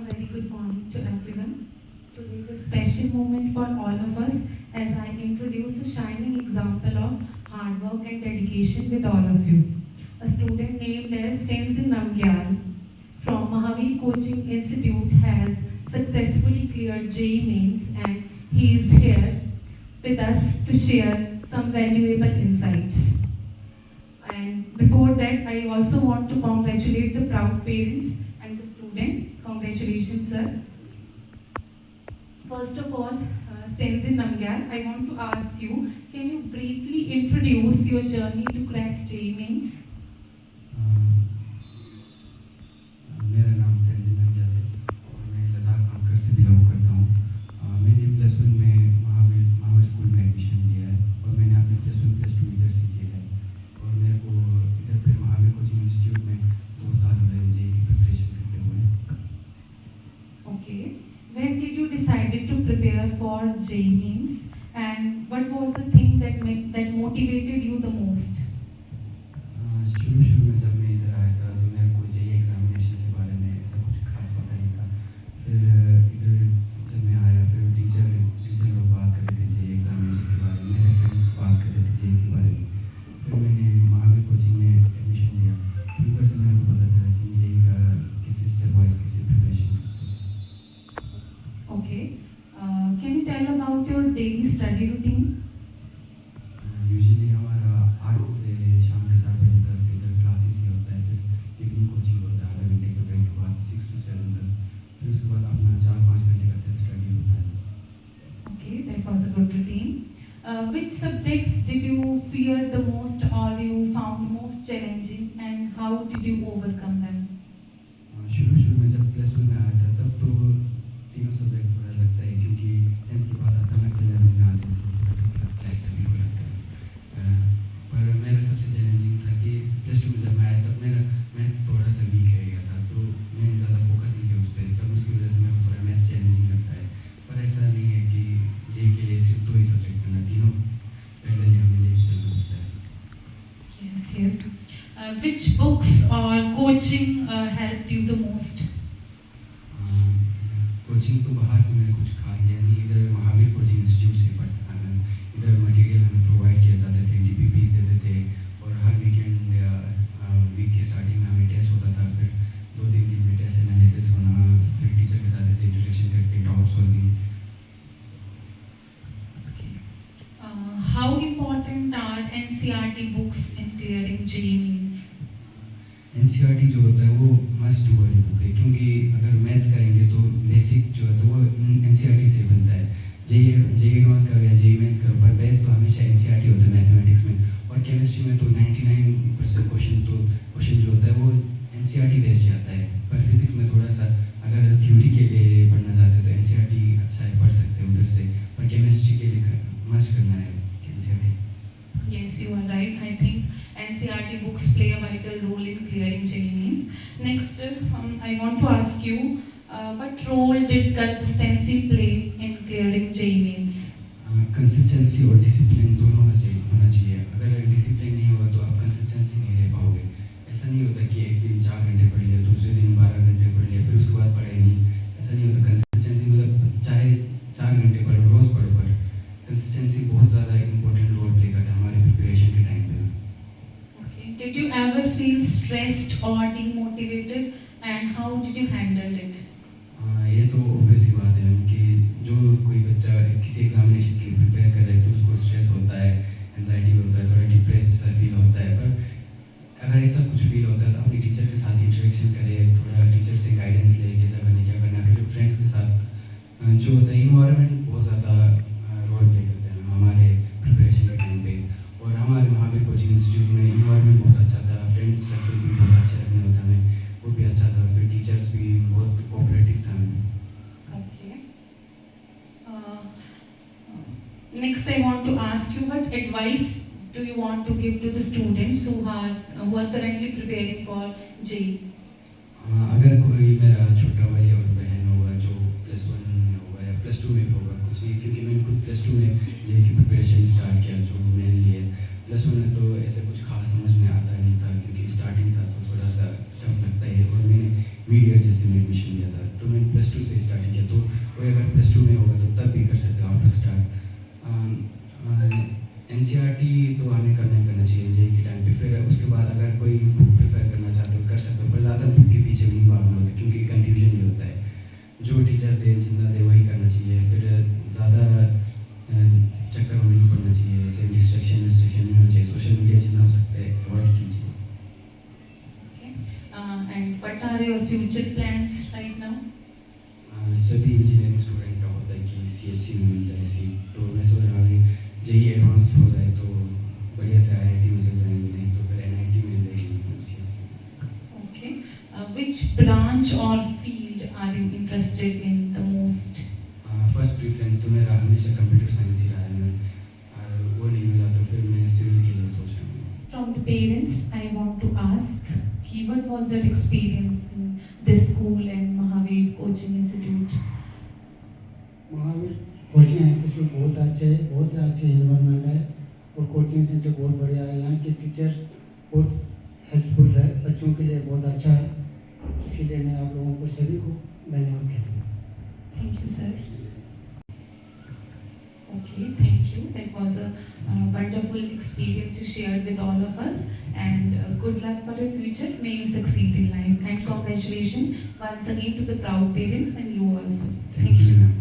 A very good morning to everyone. Today is a special moment for all of us as I introduce a shining example of hard work and dedication with all of you. A student named as Tenzin Namgyal from Mahavir Coaching Institute has successfully cleared JEE Mains, and he is here with us to share some valuable insights. And before that, I also want to congratulate the proud parents and the student. Congratulations, sir. First of all, Stenzin Namgyal, I want to ask you, can you briefly introduce your journey to crack JEE Mains? मेरा नाम Stanley नंग्याल है और मैं लद्दाख खासकर से belong करता हूँ। मैंने प्लस वन में महावीर स्कूल में एडमिशन लिया है और मैंने अपने प्लस वन प्लस टू इधर से किया है और मेरे को इधर पे महावीर कोचिंग इंस्टीट्यूट में 2 साल हो गए जेईई की प्रिपरेशन करते हुए। Okay. When did you decided to prepare for JEE Mains, and what was the thing that motivated you the most? शुरू में जब मैं इधर आया था तो मेरे को जेईई एग्जामिनेशन के बारे में ऐसा कुछ खास पता नहीं था। फिर इधर जब मैं आया फिर टीचर लोग बात कर रहे थे जेईई एग्जामिनेशन के बारे में, मेरे फ्रेंड्स बात कर रहे थे जेईई के बारे में। फिर मैंने महावीर कोचिंग में एडमिशन लिया। फिर ऊपर से मेरे को पता चला कि जेईई का किसी स्टेप वाइज किसी preparation. Okay. Can you tell about your daily study routine? Usually हमारा 8 से शाम के 4 बजे तक इधर क्लासेस ही होता है। फिर इवनिंग कोचिंग होता है आधा घंटे के ब्रेक के बाद 6 to 7 तक। फिर उसके बाद अपना 4-5 घंटे का सेल्फ स्टडी होता है। Okay, that was a good routine. Which subjects did you fear the most or you found most challenging, and how did you overcome them? शुरू में जब प्लस वन में आया था तब तो तीनों सब्जेक्ट थोड़ा लगता है क्योंकि 10th के बाद अचानक से 11 में आते हैं तो थोड़ा टफ लगता है, सभी को लगता है। पर मेरा सबसे चैलेंजिंग था कि प्लस टू में जब मैं आया तब मेरा मैथ्स थोड़ा सा वीक रह गया था तो मैंने ज़्यादा फोकस नहीं किया उस पर, तब उसकी वजह से मेरे को थोड़ा मैथ्स चैलेंजिंग लगता है। पर ऐसा नहीं है कि जेईई के लिए सिर्फ 2 ही सब्जेक्ट पढ़ना, तीनों पैरेलली हमें लेके चलना होता है। Yes, yes. Which books or coaching helped you the most? Coaching तो बाहर से मैंने कुछ खास लिया नहीं, इधर महावीर कोचिंग इंस्टीट्यूट से पढ़ता था मैं। इधर मटेरियल हमें प्रोवाइड किए जाते थे, डीपीपीस देते थे और हर वीकेंड या वीक के स्टार्टिंग में हमें टेस्ट होता था। फिर 2-3 दिन में टेस्ट एनालिसिस होना, फिर टीचर के साथ ऐसे इंटरेक्शन करके doubt solving. How important are NCERT books in clearing JEE Mains? NCERT जो होता है वो मस्ट डू वाली बुक है क्योंकि अगर मैथ्स करेंगे तो बेसिक जो है तो वो एनसीईआरटी से बनता है। जेईई एडवांस करो या जेईई मेंस करो पर बेस तो हमेशा एनसीईआरटी होता है मैथमेटिक्स में, और केमिस्ट्री में तो 99% क्वेश्चन जो होता है वो एनसीईआरटी बेस्ड जाता है। पर फिजिक्स में थोड़ा सा अगर थ्योरी के लिए पढ़ना चाहते हो तो एनसीईआरटी अच्छा है, पढ़ सकते हो उधर से, पर केमिस्ट्री के लिए मस्ट करना है NCERT. Yes, you are right. I think NCERT books play a vital role in clearing JEE Mains. Next, I want to ask you, what role did consistency play in clearing JEE Mains? Consistency और discipline दोनों होना चाहिए। अगर discipline नहीं होगा तो आप consistency नहीं ले पाओगे। ऐसा नहीं होता कि एक दिन 4 घंटे पढ़ लिया, दूसरे दिन 12 घंटे पढ़ लिया, फिर उसके बाद पढ़ाई नहीं, ऐसा नहीं होता। कंसिस्टेंसी मतलब चाहे 4 घंटे पढ़ो, रोज़ पढ़ो, पर कंसिस्टेंसी बहुत ज़्यादा इंपॉर्टेंट रोल प्ले करता है हमारे प्रिपरेशन के टाइम पे। Okay. Did you ever feel stressed or demotivated, and how did you handle it? ये तो ऑब्वियस ही बात है कि जो कोई बच्चा किसी एग्जामिनेशन के लिए प्रिपेयर कर रहा है तो उसको स्ट्रेस होता है, एंजाइटी होता है, थोड़ा डिप्रेस फील होता है। पर अगर ऐसा कुछ फील होता है तो अपनी टीचर के साथ इंटरेक्शन करें, थोड़ा टीचर से गाइडेंस ले कैसा करना क्या करना, फिर फ्रेंड्स के साथ जो होता है इन्वायरमेंट बहुत ज़्यादा रोल प्ले करते हैं हमारे प्रिपरेशन के टाइम पे। और हमारे महावीर कोचिंग इंस्टीट्यूट में इन्वायरमेंट बहुत अच्छा था, फ्रेंड्स सर्कल भी बहुत अच्छे रखने होता हमें, वो भी अच्छा था, फिर टीचर्स भी बहुत कोऑपरेटिव था हमें। Okay. Next, I want to ask you, what advice do you want to give to the students who are currently preparing for JEE? अगर कोई मेरा छोटा भाई और बहन होगा जो प्लस वन में होगा या प्लस टू में भी होगा कुछ नहीं, क्योंकि मैंने खुद प्लस टू में जेईई की प्रिपरेशन स्टार्ट किया जो मैंने लिए। प्लस वन में तो ऐसे कुछ खास समझ में आता नहीं था क्योंकि स्टार्टिंग था तो थोड़ा सा टफ लगता है, और मैंने मीड ईयर जैसे में एडमिशन लिया था तो मैंने चाहिए, फिर ज़्यादा चक्कर में नहीं पड़ना चाहिए, ऐसे डिस्ट्रैक्शन नहीं होना चाहिए, सोशल मीडिया जितना हो सकता है अवॉइड कीजिए। Okay. And what are your future plans right now? सभी इंजीनियरिंग स्टूडेंट का होता है कि CSC में मिल जाए सीट, तो मैं सोच रहा हूँ जेई एडवांस हो जाए तो बढ़िया से IIT में चल जाएंगे, नहीं तो फिर NIT में देखेंगे CSC। Okay. Which branch or field are you interested in the most? First preference तो मेरा हमेशा कंप्यूटर साइंस ही रहा है, और वो नहीं मिला तो फिर मैं सिविल के लिए सोच रहा हूँ। From the parents, I want to ask, what was your experience in this school and Mahavir Coaching Institute? Mahavir coaching institute बहुत अच्छे इन्वायरमेंट है और कोचिंग सेंटर बहुत बढ़िया है। यहाँ के टीचर्स बहुत हेल्पफुल है, बच्चों के लिए बहुत अच्छा है, इसीलिए मैं आप लोगों को सभी को धन्यवाद कहता हूँ। Thank you, sir. Okay, thank you. That was a wonderful experience you shared with all of us, and good luck for your future. May you succeed in life, and congratulations once again to the proud parents and you also. Thank you, ma'am.